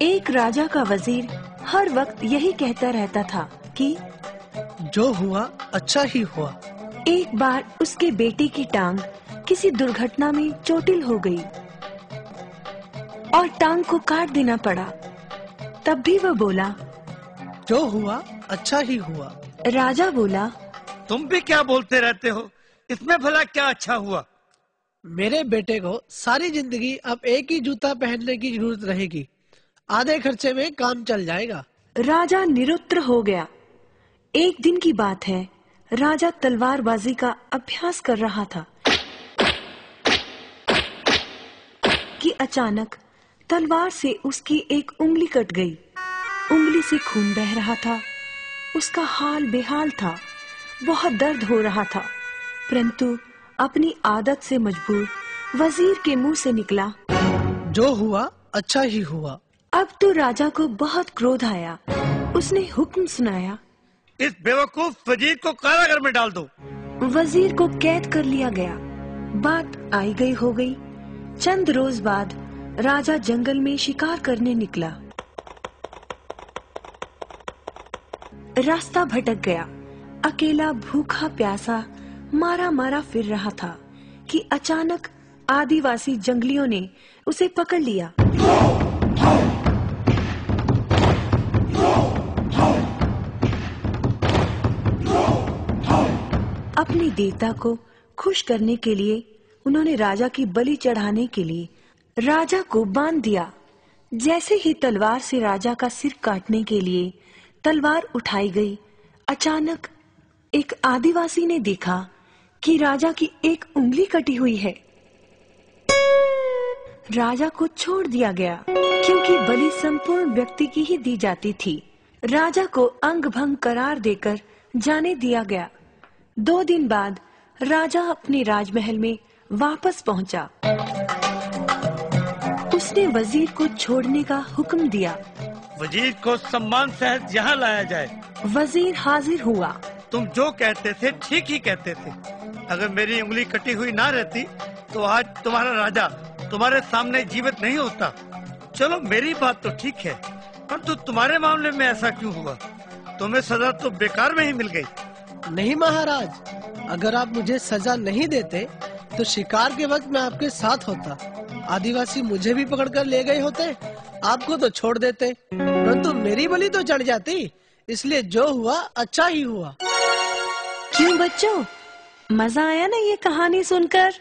एक राजा का वजीर हर वक्त यही कहता रहता था कि जो हुआ अच्छा ही हुआ। एक बार उसके बेटे की टांग किसी दुर्घटना में चोटिल हो गई और टांग को काट देना पड़ा। तब भी वह बोला, जो हुआ अच्छा ही हुआ। राजा बोला, तुम भी क्या बोलते रहते हो, इसमें भला क्या अच्छा हुआ? मेरे बेटे को सारी जिंदगी अब एक ही जूता पहनने की जरूरत रहेगी, आधे खर्चे में काम चल जाएगा। राजा निरुत्तर हो गया। एक दिन की बात है, राजा तलवारबाजी का अभ्यास कर रहा था कि अचानक तलवार से उसकी एक उंगली कट गई। उंगली से खून बह रहा था। उसका हाल बेहाल था, बहुत दर्द हो रहा था, परंतु अपनी आदत से मजबूर वजीर के मुंह से निकला, जो हुआ अच्छा ही हुआ। अब तो राजा को बहुत क्रोध आया। उसने हुक्म सुनाया, इस बेवकूफ वजीर को कारागार में डाल दो। वजीर को कैद कर लिया गया। बात आई गई हो गई। चंद रोज बाद राजा जंगल में शिकार करने निकला। रास्ता भटक गया। अकेला भूखा प्यासा मारा मारा फिर रहा था कि अचानक आदिवासी जंगलियों ने उसे पकड़ लिया। अपनी देवता को खुश करने के लिए उन्होंने राजा की बलि चढ़ाने के लिए राजा को बांध दिया। जैसे ही तलवार से राजा का सिर काटने के लिए तलवार उठाई गई, अचानक एक आदिवासी ने देखा कि राजा की एक उंगली कटी हुई है। राजा को छोड़ दिया गया, क्योंकि बलि संपूर्ण व्यक्ति की ही दी जाती थी। राजा को अंग भंग करार देकर जाने दिया गया। 2 दिन बाद राजा अपने राजमहल में वापस पहुंचा। उसने वजीर को छोड़ने का हुक्म दिया। वजीर को सम्मान सहित यहाँ लाया जाए। वजीर हाजिर हुआ। तुम जो कहते थे ठीक ही कहते थे। अगर मेरी उंगली कटी हुई ना रहती तो आज तुम्हारा राजा तुम्हारे सामने जीवित नहीं होता। चलो मेरी बात तो ठीक है, परंतु तुम्हारे मामले में ऐसा क्यों हुआ? तुम्हें सजा तो बेकार में ही मिल गई। नहीं महाराज, अगर आप मुझे सजा नहीं देते तो शिकार के वक्त मैं आपके साथ होता। आदिवासी मुझे भी पकड़कर ले गए होते, आपको तो छोड़ देते, परंतु मेरी बलि तो चढ़ जाती। इसलिए जो हुआ अच्छा ही हुआ। क्यों बच्चों, मजा आया ना ये कहानी सुनकर?